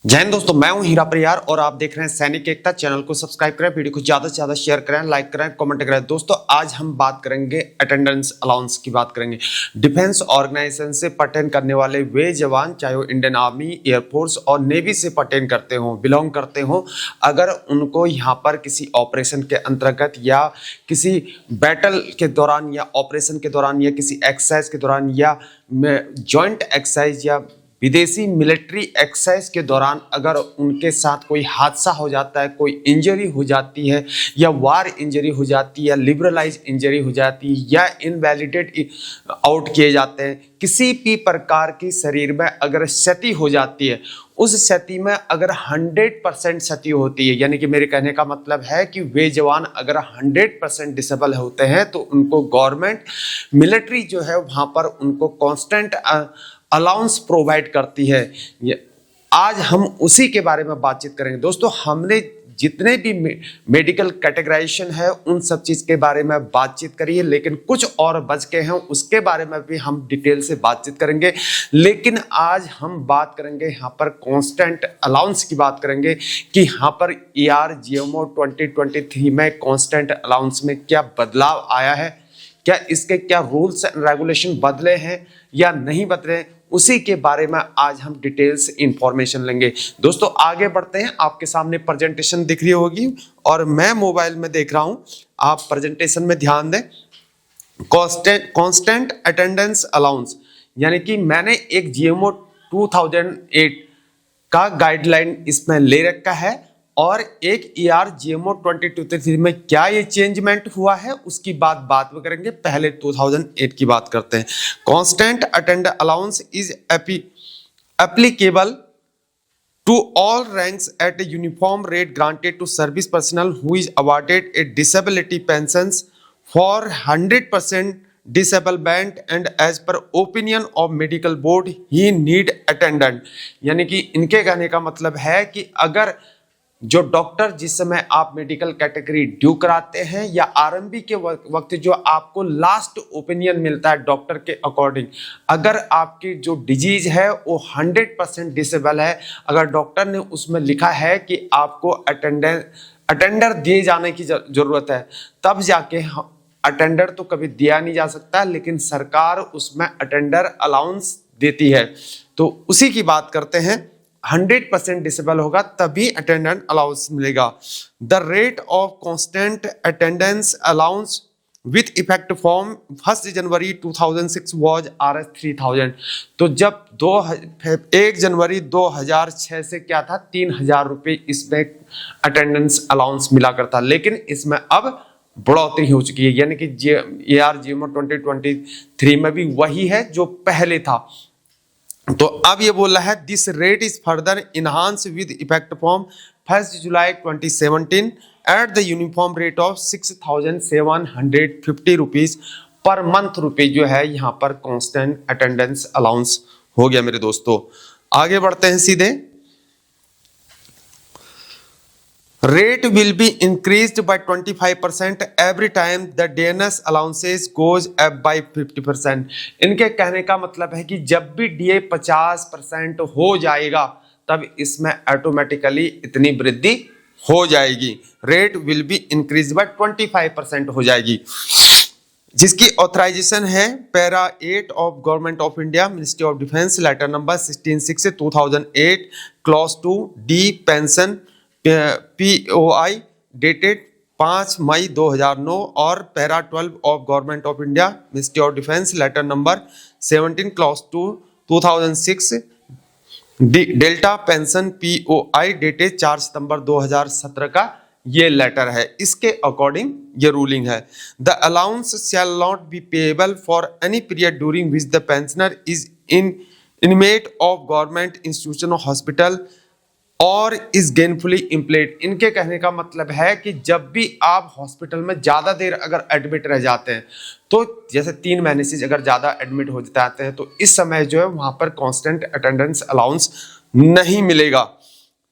जय हिंद दोस्तों, मैं हूं हीरा परियार और आप देख रहे हैं सैनिक एकता। चैनल को सब्सक्राइब करें, वीडियो को ज्यादा से ज्यादा शेयर करें, लाइक करें, कमेंट करें। दोस्तों आज हम बात करेंगे अटेंडेंस अलाउंस की बात करेंगे। डिफेंस ऑर्गेनाइजेशन से पर्टेन करने वाले वे जवान, चाहे वो इंडियन आर्मी, एयरफोर्स और नेवी से पर्टेन करते हो, बिलोंग करते हो, अगर उनको यहाँ पर किसी ऑपरेशन के अंतर्गत या किसी बैटल के दौरान या ऑपरेशन के दौरान या किसी एक्सरसाइज के दौरान या जॉइंट एक्सरसाइज या विदेशी मिलिट्री एक्सरसाइज के दौरान अगर उनके साथ कोई हादसा हो जाता है, कोई इंजरी हो जाती है या वार इंजरी हो जाती है या लिबरलाइज इंजरी हो जाती है या इनवैलिडेट आउट किए जाते हैं, किसी भी प्रकार की शरीर में अगर क्षति हो जाती है, उस क्षति में अगर 100% क्षति होती है, यानी कि मेरे कहने का मतलब है कि वे जवान अगर 100% डिसेबल होते हैं तो उनको गवर्नमेंट मिलिट्री जो है वहाँ पर उनको कांस्टेंट अलाउंस प्रोवाइड करती है। आज हम उसी के बारे में बातचीत करेंगे। दोस्तों हमने जितने भी मेडिकल कैटेगराइजेशन है उन सब चीज़ के बारे में बातचीत करी है, लेकिन कुछ और बच के हैं उसके बारे में भी हम डिटेल से बातचीत करेंगे। लेकिन आज हम बात करेंगे यहाँ पर कांस्टेंट अलाउंस की बात करेंगे कि यहाँ पर ERGMO 2023 में कांस्टेंट अलाउंस में क्या बदलाव आया है, क्या इसके क्या रूल्स एंड रेगुलेशन बदले हैं या नहीं बदले, उसी के बारे में आज हम डिटेल्स इंफॉर्मेशन लेंगे। दोस्तों आगे बढ़ते हैं। आपके सामने प्रेजेंटेशन दिख रही होगी और मैं मोबाइल में देख रहा हूं, आप प्रेजेंटेशन में ध्यान दें। कांस्टेंट अटेंडेंस अलाउंस, यानी कि मैंने एक GMO 2008 का गाइडलाइन इसमें ले रखा है और एक ERGMO 2023 में क्या ये चेंजमेंट हुआ है उसकी बात में करेंगे। पहले 2008 की बात करते हैं। Constant attendance allowance is applicable to all ranks at a uniform rate granted to service personnel who is awarded a disability pensions for 100% disablement and as per opinion of medical board he need attendant। यानी कि इनके कहने का मतलब है कि अगर जो डॉक्टर जिस समय आप मेडिकल कैटेगरी ड्यू कराते हैं या आरएमबी के वक्त जो आपको लास्ट ओपिनियन मिलता है डॉक्टर के अकॉर्डिंग, अगर आपकी जो डिजीज है वो 100% डिसेबल है, अगर डॉक्टर ने उसमें लिखा है कि आपको अटेंडर दिए जाने की जरूरत है, तब जाके अटेंडर तो कभी दिया नहीं जा सकता, लेकिन सरकार उसमें अटेंडर अलाउंस देती है। तो उसी की बात करते हैं। 100% डिसेबल होगा तभी अटेंडेंट अलाउंस मिलेगा। The rate of constant attendance allowance with effect from 1 January 2006 was RS 3000। तो जब 1 जनवरी 2006 से क्या था, 3000 रुपये इसमें अटेंडेंस अलाउंस मिला करता, लेकिन इसमें अब बढ़ोतरी हो चुकी है, यानी कि ERGMO 2023 में भी वही है जो पहले था। तो अब ये बोल रहा है this rate is further enhance with effect from 1 July 2017 at the uniform rate of 6750 rupees per month रुपये जो है यहाँ पर कांस्टेंट अटेंडेंस अलाउंस हो गया मेरे दोस्तों। आगे बढ़ते हैं सीधे। Rate will be increased by 25% every time the DNS allowances goes up by 50%। इनके कहने का मतलब है कि जब भी DA 50% हो जाएगा तब इसमें ऑटोमेटिकली इतनी वृद्धि हो जाएगी। Rate will be increase by 25% हो जाएगी, जिसकी ऑथराइजेशन है para 8 of Government of India, Ministry of Defence, letter number 166/2008 clause 2 D pension POI dated 5 मई 2009 और para 12 of Government of India, Ministry of Defence, letter number 17 clause 2 2006 delta pension POI dated 4 सितंबर 2017 का ये letter है। इसके according ये ruling है। The allowance shall not be payable for any period during which the pensioner is inmate of government institution और hospital और is gainfully इम्प्लेड। इनके कहने का मतलब है कि जब भी आप हॉस्पिटल में ज़्यादा देर अगर एडमिट रह जाते हैं, तो जैसे 3 महीने से अगर ज़्यादा एडमिट हो जाते हैं, तो इस समय जो है वहाँ पर कांस्टेंट अटेंडेंस अलाउंस नहीं मिलेगा।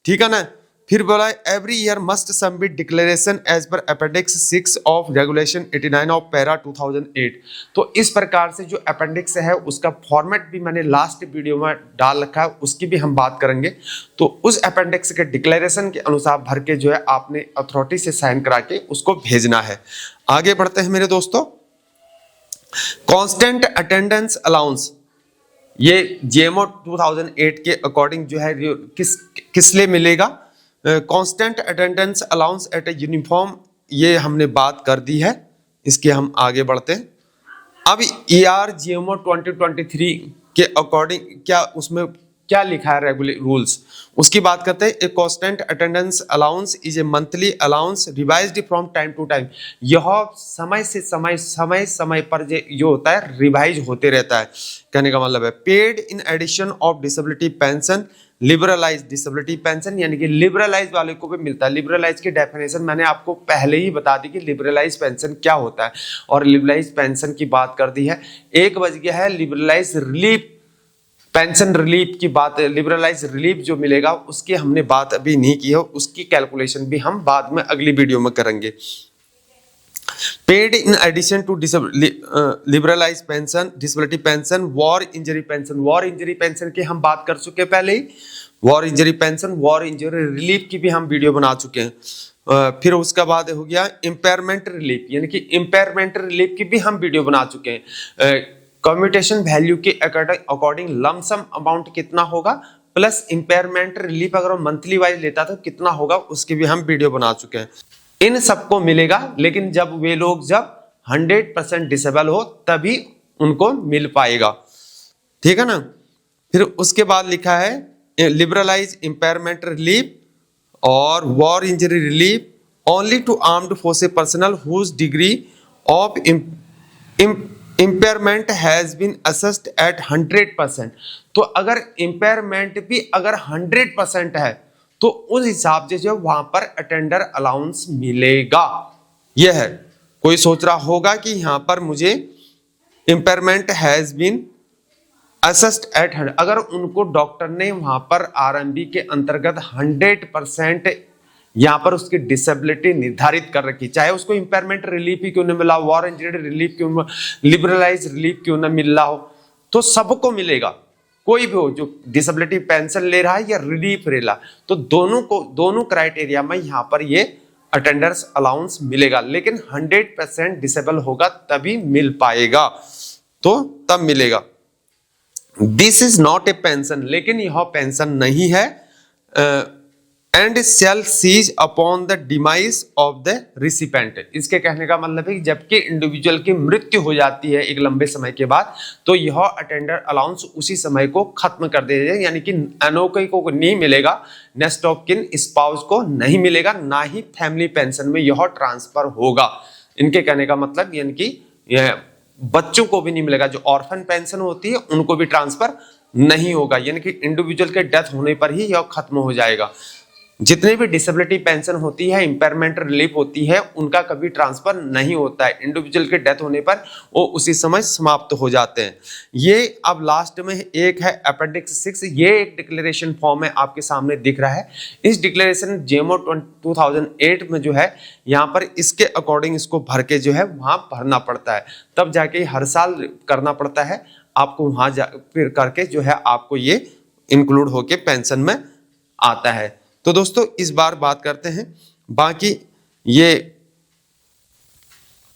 ठीक है ना। फिर बोला every year must submit declaration as per appendix 6 of regulation 89 of para 2008। तो इस प्रकार से जो अपेंडिक्स है उसका फॉर्मेट भी मैंने लास्ट वीडियो में डाल रखा है, उसकी भी हम बात करेंगे। तो उस अपेंडिक्स के डिक्लेरेशन के अनुसार भर के जो है आपने अथॉरिटी से साइन करा के उसको भेजना है। आगे बढ़ते हैं मेरे दोस्तों। कांस्टेंट अटेंडेंस अलाउंस, ये जेएमओ 2008 के अकॉर्डिंग जो है किस लिए मिलेगा? Constant attendance allowance at a uniform, ये हमने बात कर दी है, इसके हम आगे बढ़ते हैं। अब ईआर जेएमओ 2023 के अकॉर्डिंग क्या उसमें क्या लिखा है रेगुलर रूल्स, उसकी बात करते हैं। A constant attendance allowance is a monthly allowance revised from time to time. यह समय से समय पर जो होता है रिवाइज होते रहता है, कहने का मतलब है। Paid in addition of disability pension, liberalise disability pension, यानी कि लिबरलाइज वाले को भी मिलता है। लिबरलाइज की डेफिनेशन मैंने आपको पहले ही बता दी कि लिबरलाइज पेंशन क्या होता है, और लिबरलाइज पेंशन की बात कर दी है। एक बज गया है, लिबरलाइज रिलीफ पेंशन रिलीफ की बात, लिबरलाइज रिलीफ जो मिलेगा उसकी हमने बात अभी नहीं की है, उसकी कैलकुलेशन भी हम बाद में अगली वीडियो में करेंगे। Paid in addition to liberalise pension, disability pension, war injury pension. War injury pension की हम बात कर चुके हैं पहले ही, war injury pension, war injury relief की भी हम वीडियो बना चुके हैं। फिर उसका बाद हो गया इम्पेयरमेंट रिलीफ, यानी कि इम्पेयरमेंट रिलीफ की भी हम वीडियो बना चुके हैं। कम्यूटेशन वैल्यू के अकॉर्डिंग लमसम अमाउंट कितना होगा, प्लस इम्पेयरमेंट रिलीफ अगर मंथली वाइज लेता तो कितना होगा, उसकी भी हम वीडियो बना चुके हैं। इन सबको मिलेगा, लेकिन जब वे लोग जब 100% डिसेबल हो तभी उनको मिल पाएगा, ठीक है ना। फिर उसके बाद लिखा है लिबरलाइज इम्पेयरमेंट रिलीफ और war injury relief only to armed forces personnel whose degree of impairment has been assessed at 100%। तो अगर इम्पेयरमेंट भी अगर 100% है तो उस हिसाब से जो वहां पर अटेंडर अलाउंस मिलेगा। यह है, कोई सोच रहा होगा कि यहां पर मुझे impairment has been assessed at 100, अगर उनको डॉक्टर ने वहां पर आरएमबी के अंतर्गत 100% यहां पर उसकी डिसेबिलिटी निर्धारित कर रखी, चाहे उसको इम्पेयरमेंट रिलीफ ही क्यों न मिला, वॉर इंजरी रिलीफ क्यों, लिबरलाइज रिलीफ क्यों न मिल रहा हो, तो सबको मिलेगा। कोई भी हो जो डिसेबिलिटी पेंशन ले रहा है या रिलीफ ले रहा, तो दोनों क्राइटेरिया में यहां पर ये अटेंडर्स अलाउंस मिलेगा, लेकिन 100% डिसेबल होगा तभी मिल पाएगा, तो तब मिलेगा। This is not a pension, लेकिन यह पेंशन नहीं है। And shall cease upon the demise of the recipient, इसके कहने का मतलब है कि जबकि इंडिविजुअल की मृत्यु हो जाती है एक लंबे समय के बाद, तो यह अटेंडर अलाउंस उसी समय को खत्म कर देगा, यानी कि अनोखी को नहीं मिलेगा, नेक्स्ट ऑफ किन स्पाउस को नहीं मिलेगा, ना ही फैमिली पेंशन में यह ट्रांसफर होगा। इनके कहने का मतलब यानी कि बच्चों को भी नहीं मिलेगा, जो ऑर्फन पेंशन होती है उनको भी ट्रांसफर नहीं होगा, यानी कि इंडिविजुअल के डेथ होने पर ही यह खत्म हो जाएगा। जितने भी डिसेबिलिटी पेंशन होती है, इम्पेयरमेंट रिलीफ होती है, उनका कभी ट्रांसफर नहीं होता है, इंडिविजुअल के डेथ होने पर वो उसी समय समाप्त हो जाते हैं। ये अब लास्ट में एक है अपेंडिक्स 6, ये एक डिक्लेरेशन फॉर्म है आपके सामने दिख रहा है। इस डिक्लेरेशन जेएमओ 2008 में जो है यहाँ पर इसके अकॉर्डिंग इसको भर के जो है वहां भरना पड़ता है, तब जाके हर साल करना पड़ता है आपको, वहां जा फिर करके जो है आपको ये इंक्लूड होके पेंशन में आता है। तो दोस्तों इस बार बात करते हैं बाकी ये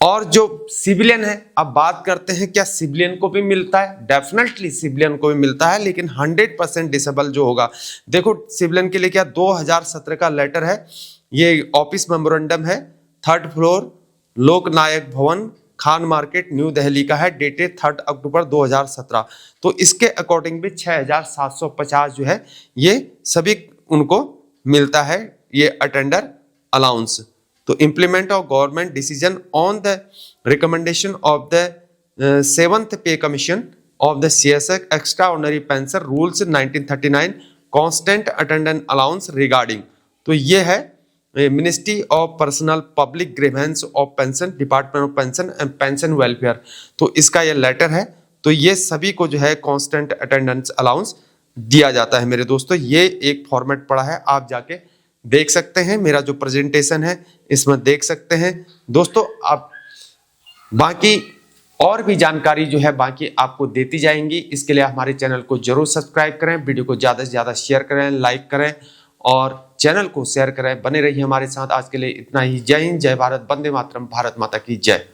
और जो सिविलियन है, अब बात करते हैं क्या सिविलियन को भी मिलता है। डेफिनेटली सिविलियन को भी मिलता है, लेकिन 100% डिसेबल जो होगा, देखो सिविलियन के लिए क्या 2017 का लेटर है, ये ऑफिस मेमोरेंडम है, 3rd फ्लोर लोकनायक भवन खान मार्केट न्यू दिल्ली का है, डेटेड 3 अक्टूबर 2017। तो इसके अकॉर्डिंग भी 6750 जो है ये सभी उनको मिलता है ये अटेंडर अलाउंस। तो implement of government decision on the recommendation of the 7th पे commission of the CSS extra ordinary pension rules 1939 constant attendance allowance regarding. तो ये है ministry of personnel public grievance of pension, department of pension and pension welfare, तो इसका ये letter है। तो ये सभी को जो है कांस्टेंट अटेंडेंस अलाउंस दिया जाता है मेरे दोस्तों। ये एक फॉर्मेट पड़ा है, आप जाके देख सकते हैं, मेरा जो प्रेजेंटेशन है इसमें देख सकते हैं दोस्तों। आप बाकी और भी जानकारी जो है बाकी आपको देती जाएंगी। इसके लिए हमारे चैनल को जरूर सब्सक्राइब करें, वीडियो को ज़्यादा से ज़्यादा शेयर करें, लाइक करें और चैनल को शेयर करें। बने रहिए हमारे साथ। आज के लिए इतना ही। जय हिंद, जय भारत, वंदे मातरम, भारत माता की जय।